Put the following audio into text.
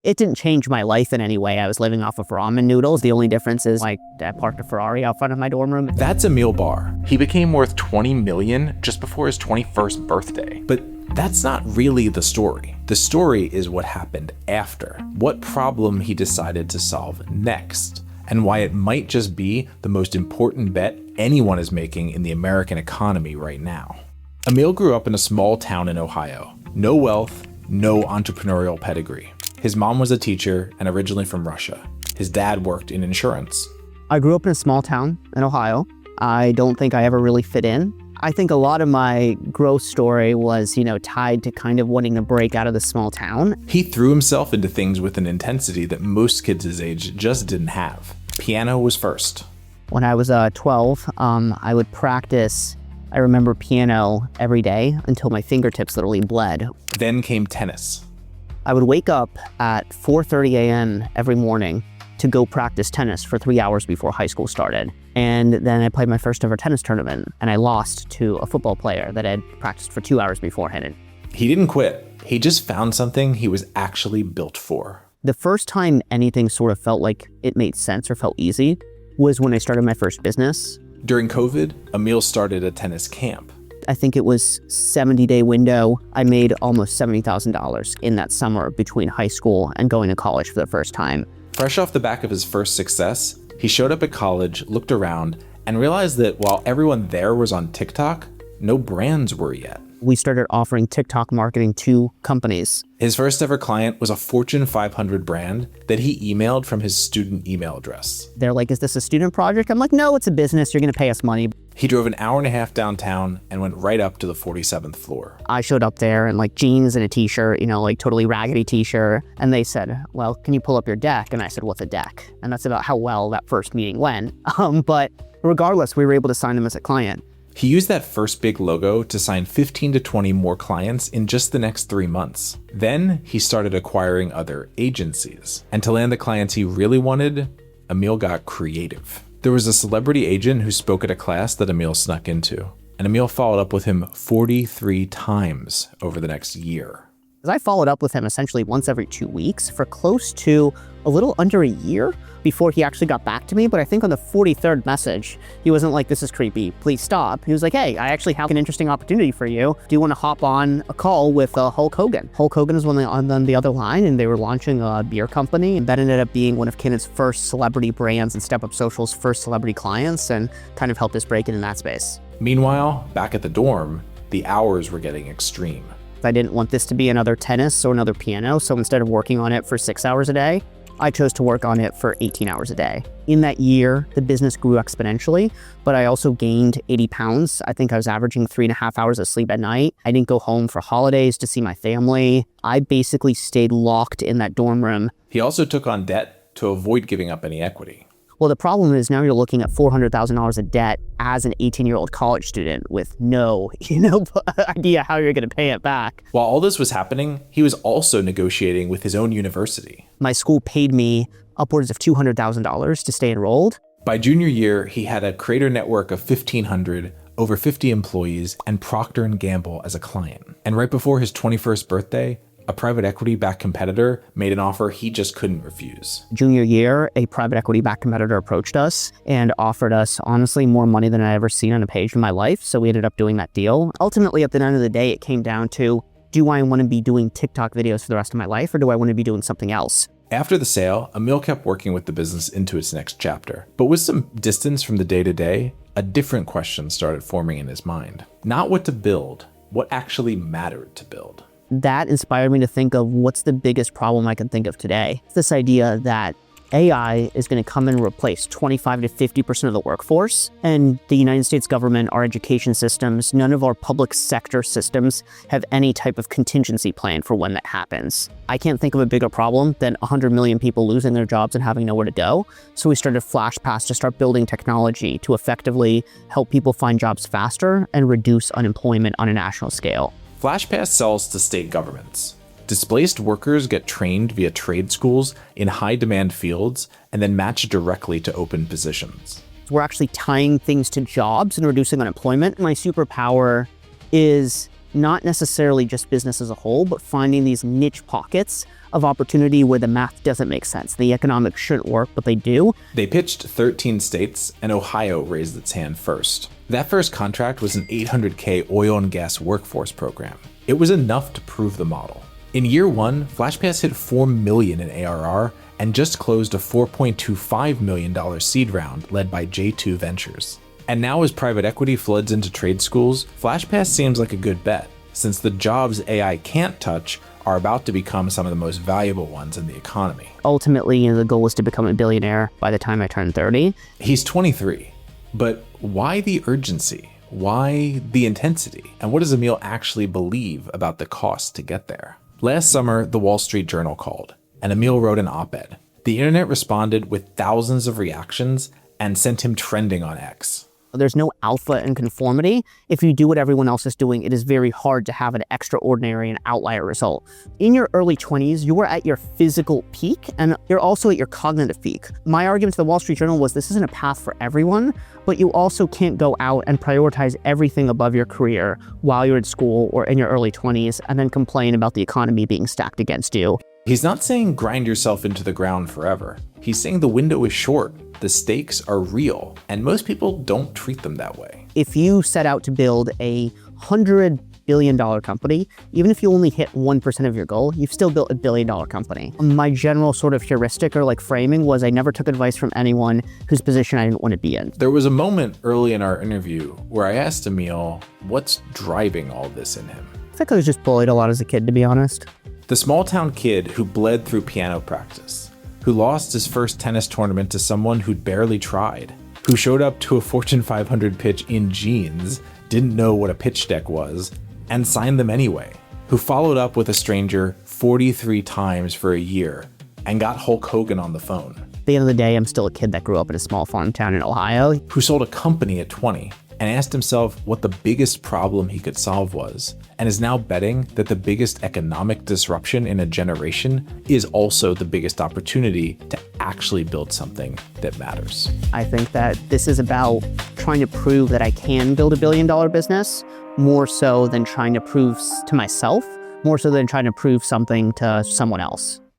It didn't change my life in any way. I was living off of ramen noodles. The only difference is I parked a Ferrari out front of my dorm room. That's Emil Barr. He became worth $20 million just before his 21st birthday. But that's not really the story. The story is what happened after, what problem he decided to solve next, and why it might just be the most important bet anyone is making in the American economy right now. Emil grew up in a small town in Ohio. No wealth, no entrepreneurial pedigree. His mom was a teacher and originally from Russia. His dad worked in insurance. I grew up in a small town in Ohio. I don't think I ever really fit in. I think a lot of my growth story was, tied to kind of wanting to break out of the small town. He threw himself into things with an intensity that most kids his age just didn't have. Piano was first. When I was 12, I would practice, I remember, piano every day until my fingertips literally bled. Then came tennis. I would wake up at 4:30 a.m. every morning to go practice tennis for 3 hours before high school started. And then I played my first ever tennis tournament, and I lost to a football player that had practiced for 2 hours beforehand. He didn't quit. He just found something he was actually built for. The first time anything sort of felt like it made sense or felt easy was when I started my first business. During COVID, Emil started a tennis camp. I think it was 70-day window. I made almost $70,000 in that summer between high school and going to college for the first time. Fresh off the back of his first success, he showed up at college, looked around, and realized that while everyone there was on TikTok, no brands were yet. We started offering TikTok marketing to companies. His first ever client was a Fortune 500 brand that he emailed from his student email address. They're like, "Is this a student project?" I'm like, "No, it's a business. You're going to pay us money." He drove an hour and a half downtown and went right up to the 47th floor. I showed up there in like jeans and a t-shirt, totally raggedy t-shirt. And they said, "Well, can you pull up your deck?" And I said, "What's a deck?" And that's about how well that first meeting went. But regardless, we were able to sign him as a client. He used that first big logo to sign 15 to 20 more clients in just the next 3 months. Then he started acquiring other agencies. And to land the clients he really wanted, Emil got creative. There was a celebrity agent who spoke at a class that Emil snuck into, and Emil followed up with him 43 times over the next year. I followed up with him essentially once every 2 weeks for close to a little under a year before he actually got back to me. But I think on the 43rd message, he wasn't like, "This is creepy, please stop." He was like, "Hey, I actually have an interesting opportunity for you. Do you want to hop on a call with Hulk Hogan?" Hulk Hogan was on the other line, and they were launching a beer company. And that ended up being one of Kinnon's first celebrity brands and Step Up Social's first celebrity clients, and kind of helped us break into that space. Meanwhile, back at the dorm, the hours were getting extreme. I didn't want this to be another tennis or another piano, so instead of working on it for 6 hours a day, I chose to work on it for 18 hours a day. In that year, the business grew exponentially, but I also gained 80 pounds. I think I was averaging 3.5 hours of sleep at night. I didn't go home for holidays to see my family. I basically stayed locked in that dorm room. He also took on debt to avoid giving up any equity. Well, the problem is now you're looking at $400,000 of debt as an 18-year-old college student with no, idea how you're going to pay it back. While all this was happening, he was also negotiating with his own university. My school paid me upwards of $200,000 to stay enrolled. By junior year, he had a creator network of 1,500, over 50 employees, and Procter & Gamble as a client. And right before his 21st birthday, a private equity-backed competitor made an offer he just couldn't refuse. Junior year, a private equity-backed competitor approached us and offered us, honestly, more money than I'd ever seen on a page in my life. So we ended up doing that deal. Ultimately, at the end of the day, it came down to, do I want to be doing TikTok videos for the rest of my life, or do I want to be doing something else? After the sale, Emil kept working with the business into its next chapter. But with some distance from the day-to-day, a different question started forming in his mind. Not what to build, what actually mattered to build. That inspired me to think of what's the biggest problem I can think of today. This idea that AI is going to come and replace 25 to 50% of the workforce. And the United States government, our education systems, none of our public sector systems have any type of contingency plan for when that happens. I can't think of a bigger problem than 100 million people losing their jobs and having nowhere to go. So we started FlashPass to start building technology to effectively help people find jobs faster and reduce unemployment on a national scale. FlashPass sells to state governments. Displaced workers get trained via trade schools in high-demand fields and then matched directly to open positions. We're actually tying things to jobs and reducing unemployment. My superpower is not necessarily just business as a whole, but finding these niche pockets of opportunity where the math doesn't make sense. The economics shouldn't work, but they do. They pitched 13 states, and Ohio raised its hand first. That first contract was an $800K oil and gas workforce program. It was enough to prove the model. In year one, FlashPass hit $4 million in ARR and just closed a $4.25 million seed round led by J2 Ventures. And now as private equity floods into trade schools, FlashPass seems like a good bet, since the jobs AI can't touch are about to become some of the most valuable ones in the economy. Ultimately, the goal is to become a billionaire by the time I turn 30. He's 23, but why the urgency? Why the intensity? And what does Emil actually believe about the cost to get there? Last summer, the Wall Street Journal called, and Emil wrote an op-ed. The internet responded with thousands of reactions and sent him trending on X. There's no alpha in conformity. If you do what everyone else is doing, it is very hard to have an extraordinary and outlier result. In your early 20s, you are at your physical peak, and you're also at your cognitive peak. My argument to the Wall Street Journal was this isn't a path for everyone, but you also can't go out and prioritize everything above your career while you're in school or in your early 20s and then complain about the economy being stacked against you. He's not saying grind yourself into the ground forever. He's saying the window is short. The stakes are real, and most people don't treat them that way. If you set out to build a $100 billion company, even if you only hit 1% of your goal, you've still built a $1 billion company. My general sort of heuristic or framing was I never took advice from anyone whose position I didn't want to be in. There was a moment early in our interview where I asked Emil what's driving all this in him. I think I was just bullied a lot as a kid, to be honest. The small town kid who bled through piano practice, who lost his first tennis tournament to someone who'd barely tried, who showed up to a Fortune 500 pitch in jeans, didn't know what a pitch deck was, and signed them anyway, who followed up with a stranger 43 times for a year and got Hulk Hogan on the phone. At the end of the day, I'm still a kid that grew up in a small farm town in Ohio. Who sold a company at 20 and asked himself what the biggest problem he could solve was, and is now betting that the biggest economic disruption in a generation is also the biggest opportunity to actually build something that matters. I think that this is about trying to prove that I can build a $1 billion business, more so than trying to prove to myself, more so than trying to prove something to someone else.